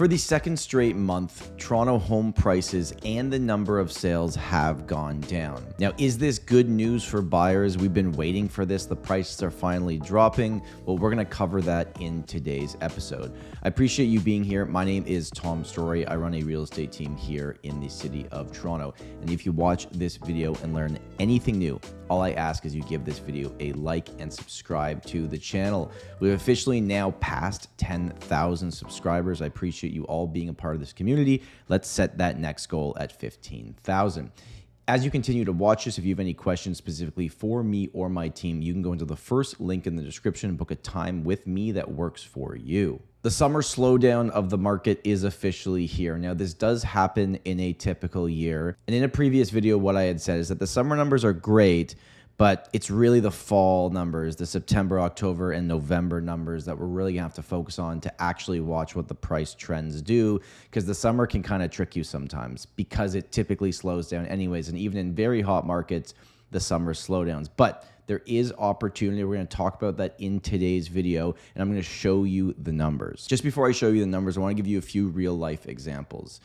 For the second straight month, Toronto home prices and the number of sales have gone down. Now, is this good news for buyers? We've been waiting for this. The prices are finally dropping. Well, we're going to cover that in today's episode. I appreciate you being here. My name is Tom Storey. I run a real estate team here in the city of Toronto. And if you watch this video and learn anything new, all I ask is you give this video a like and subscribe to the channel. We've officially now passed 10,000 subscribers. I appreciate you all being a part of this community. Let's set that next goal at 15,000. As you continue to watch this, if you have any questions specifically for me or my team, you can go into the first link in the description and book a time with me that works for you. The summer slowdown of the market is officially here. Now, this does happen in a typical year. And in a previous video, what I had said is that the summer numbers are great, but it's really the fall numbers, the September, October, and November numbers that we're really gonna have to focus on to actually watch what the price trends do, because the summer can kind of trick you sometimes because it typically slows down anyways. And even in very hot markets, the summer slowdowns. But there is opportunity. We're going to talk about that in today's video, and I'm going to show you the numbers. Just before I show you the numbers, I want to give you a few real life examples.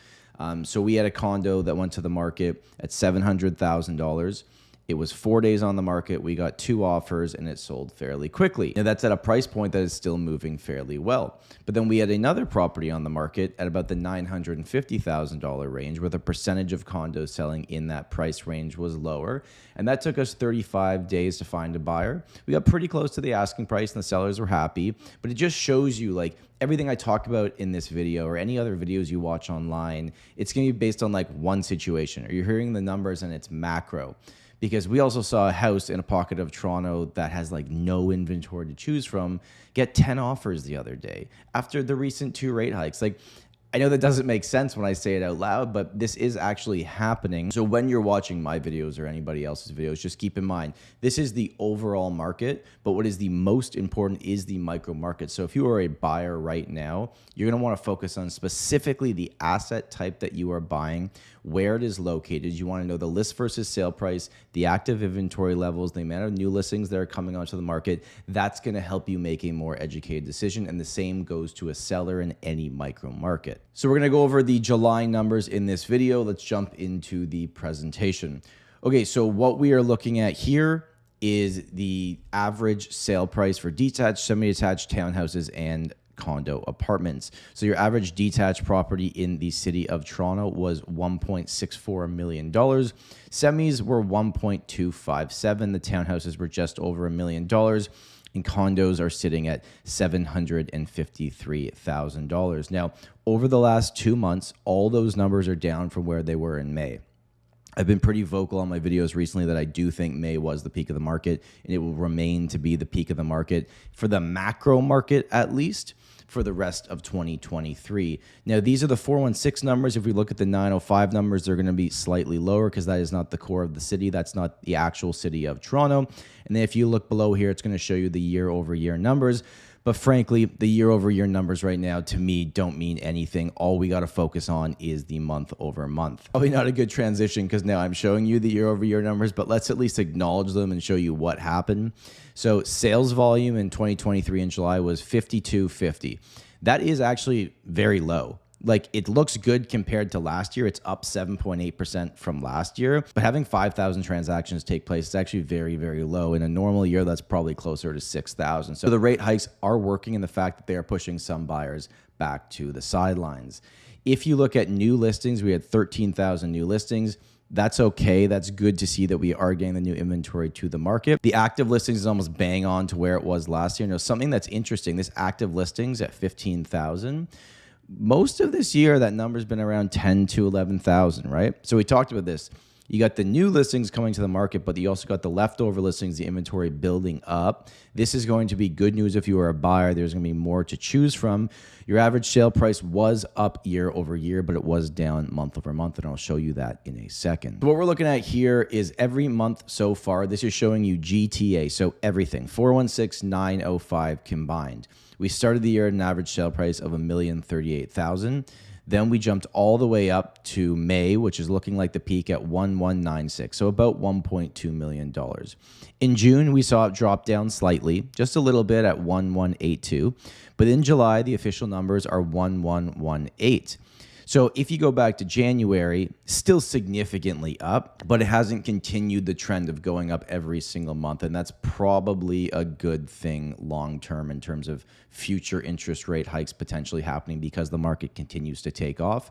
So we had a condo that went to the market at $700,000. It was 4 days on the market. We got 2 offers and it sold fairly quickly. Now that's at a price point that is still moving fairly well. But then we had another property on the market at about the $950,000 range, where the percentage of condos selling in that price range was lower. And that took us 35 days to find a buyer. We got pretty close to the asking price and the sellers were happy, but it just shows you, like, everything I talk about in this video or any other videos you watch online, it's gonna be based on like one situation, or you're hearing the numbers and it's macro. Because we also saw a house in a pocket of Toronto that has like no inventory to choose from get 10 offers the other day after the recent 2 rate hikes. Like, I know that doesn't make sense when I say it out loud, but this is actually happening. So when you're watching my videos or anybody else's videos, just keep in mind, this is the overall market, but what is the most important is the micro market. So if you are a buyer right now, you're gonna wanna focus on specifically the asset type that you are buying, where it is located. You wanna know the list versus sale price, the active inventory levels, the amount of new listings that are coming onto the market. That's gonna help you make a more educated decision, and the same goes to a seller in any micro market. So we're gonna go over the July numbers in this video. Let's jump into the presentation. Okay, so what we are looking at here is the average sale price for detached, semi-detached townhouses, and condo apartments. So your average detached property in the city of Toronto was $1.64 million. Semis were $1.257. The townhouses were just over $1 million. And condos are sitting at $753,000. Now, over the last 2 months, all those numbers are down from where they were in May. I've been pretty vocal on my videos recently that I do think May was the peak of the market, and it will remain to be the peak of the market for the macro market, at least for the rest of 2023. Now, these are the 416 numbers. If we look at the 905 numbers, they're going to be slightly lower because that is not the core of the city. That's not the actual city of Toronto. And then if you look below here, it's going to show you the year-over-year numbers. But frankly, the year-over-year numbers right now, to me, don't mean anything. All we got to focus on is the month-over-month. Probably not a good transition because now I'm showing you the year-over-year numbers, but let's at least acknowledge them and show you what happened. So sales volume in 2023 in July was 5250. That is actually very low. Like, it looks good compared to last year. It's up 7.8% from last year, but having 5,000 transactions take place is actually very, very low. In a normal year, that's probably closer to 6,000. So the rate hikes are working in the fact that they are pushing some buyers back to the sidelines. If you look at new listings, we had 13,000 new listings. That's okay. That's good to see that we are getting the new inventory to the market. The active listings is almost bang on to where it was last year. Now, something that's interesting, this active listings at 15,000, most of this year, that number's been around 10 to 11,000, right? So we talked about this. You got the new listings coming to the market, but you also got the leftover listings, the inventory building up. This is going to be good news if you are a buyer. There's going to be more to choose from. Your average sale price was up year over year, but it was down month over month, and I'll show you that in a second. So what we're looking at here is every month so far. This is showing you GTA, so everything, 416, 905 combined. We started the year at an average sale price of $1,038,000. Then we jumped all the way up to May, which is looking like the peak at 1196, so about $1.2 million. In June, we saw it drop down slightly, just a little bit at 1182. But in July, the official numbers are 1118. So if you go back to January, still significantly up, but it hasn't continued the trend of going up every single month. And that's probably a good thing long term in terms of future interest rate hikes potentially happening because the market continues to take off.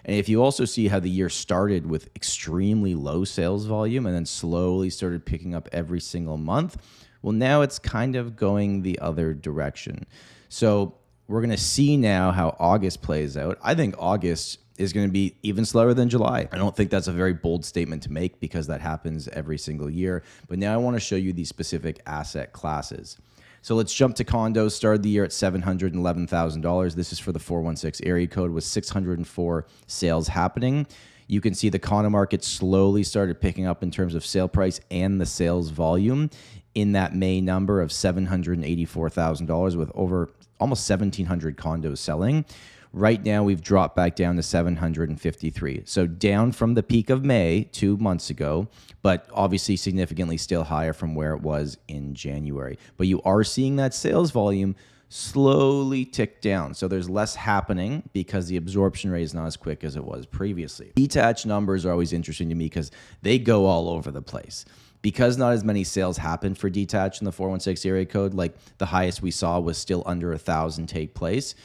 And if you also see how the year started with extremely low sales volume and then slowly started picking up every single month, well, now it's kind of going the other direction. So we're going to see now how August plays out. I think August is going to be even slower than July. I don't think that's a very bold statement to make because that happens every single year. But now I want to show you these specific asset classes. So let's jump to condos. Started the year at $711,000. This is for the 416 area code with 604 sales happening. You can see the condo market slowly started picking up in terms of sale price and the sales volume in that May number of $784,000 with over almost 1,700 condos selling. Right now, we've dropped back down to 753. So down from the peak of May 2 months ago, but obviously significantly still higher from where it was in January. But you are seeing that sales volume slowly tick down. So there's less happening because the absorption rate is not as quick as it was previously. Detached numbers are always interesting to me because they go all over the place. Because not as many sales happened for detached in the 416 area code, like the highest we saw was still under 1,000 take place.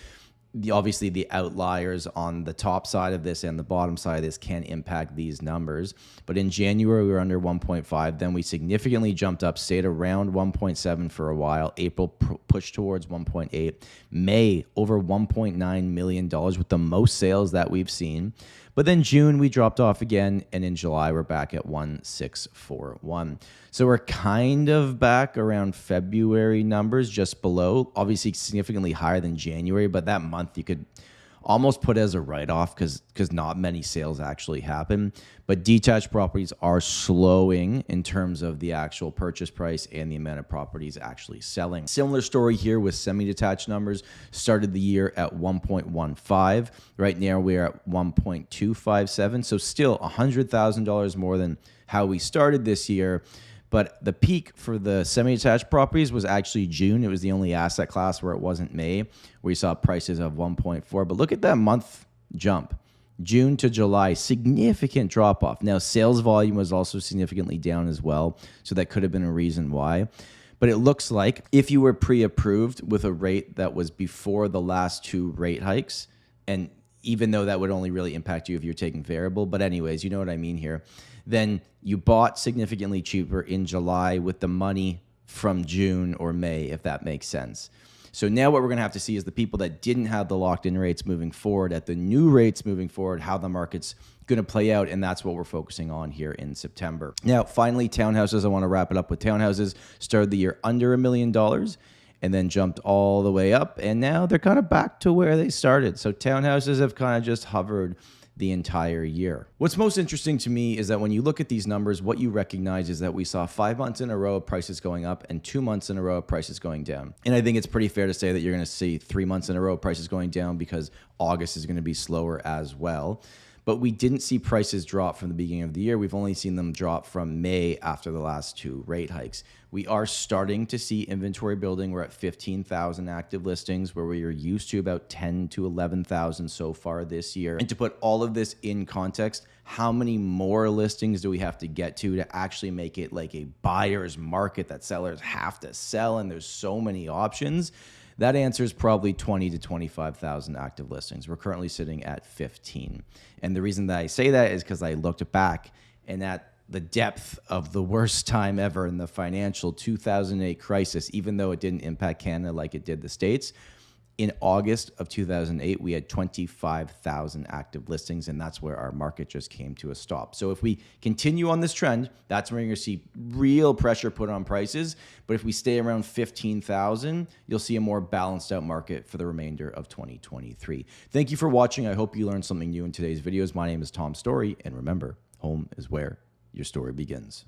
Obviously, the outliers on the top side of this and the bottom side of this can impact these numbers. But in January, we were under 1.5. Then we significantly jumped up, stayed around 1.7 for a while. April pushed towards 1.8. May, over $1.9 million with the most sales that we've seen. But then June, we dropped off again. And in July, we're back at 1,641. So we're kind of back around February numbers, just below. Obviously, significantly higher than January. But that month, you could almost put as a write-off because not many sales actually happen. But detached properties are slowing in terms of the actual purchase price and the amount of properties actually selling. Similar story here with semi-detached numbers. Started the year at 1.15. Right now we're at 1.257. So still $100,000 more than how we started this year. But the peak for the semi-detached properties was actually June. It was the only asset class where it wasn't May, where you saw prices of 1.4. But look at that month jump. June to July, significant drop-off. Now, sales volume was also significantly down as well, so that could have been a reason why. But it looks like if you were pre-approved with a rate that was before the last two rate hikes, and even though that would only really impact you if you're taking variable, but anyways, you know what I mean here, then you bought significantly cheaper in July with the money from June or May, if that makes sense. So now what we're going to have to see is the people that didn't have the locked-in rates moving forward at the new rates moving forward, how the market's going to play out, and that's what we're focusing on here in September. Now, finally, townhouses. I want to wrap it up with townhouses. Started the year under $1 million and then jumped all the way up, and now they're kind of back to where they started. So townhouses have kind of just hovered the entire year. What's most interesting to me is that when you look at these numbers, what you recognize is that we saw 5 months in a row of prices going up and 2 months in a row of prices going down. And I think it's pretty fair to say that you're going to see 3 months in a row of prices going down because August is going to be slower as well. But we didn't see prices drop from the beginning of the year. We've only seen them drop from May after the last two rate hikes. We are starting to see inventory building. We're at 15,000 active listings where we are used to about 10 to 11,000 so far this year. And to put all of this in context, how many more listings do we have to get to actually make it like a buyer's market that sellers have to sell and there's so many options? That answer is probably 20 to 25,000 active listings. We're currently sitting at 15. And the reason that I say that is because I looked back and at the depth of the worst time ever in the financial 2008 crisis, even though it didn't impact Canada like it did the States, in August of 2008, we had 25,000 active listings, and that's where our market just came to a stop. So if we continue on this trend, that's where you're going to see real pressure put on prices. But if we stay around 15,000, you'll see a more balanced out market for the remainder of 2023. Thank you for watching. I hope you learned something new in today's videos. My name is Tom Storey, and remember, home is where your story begins.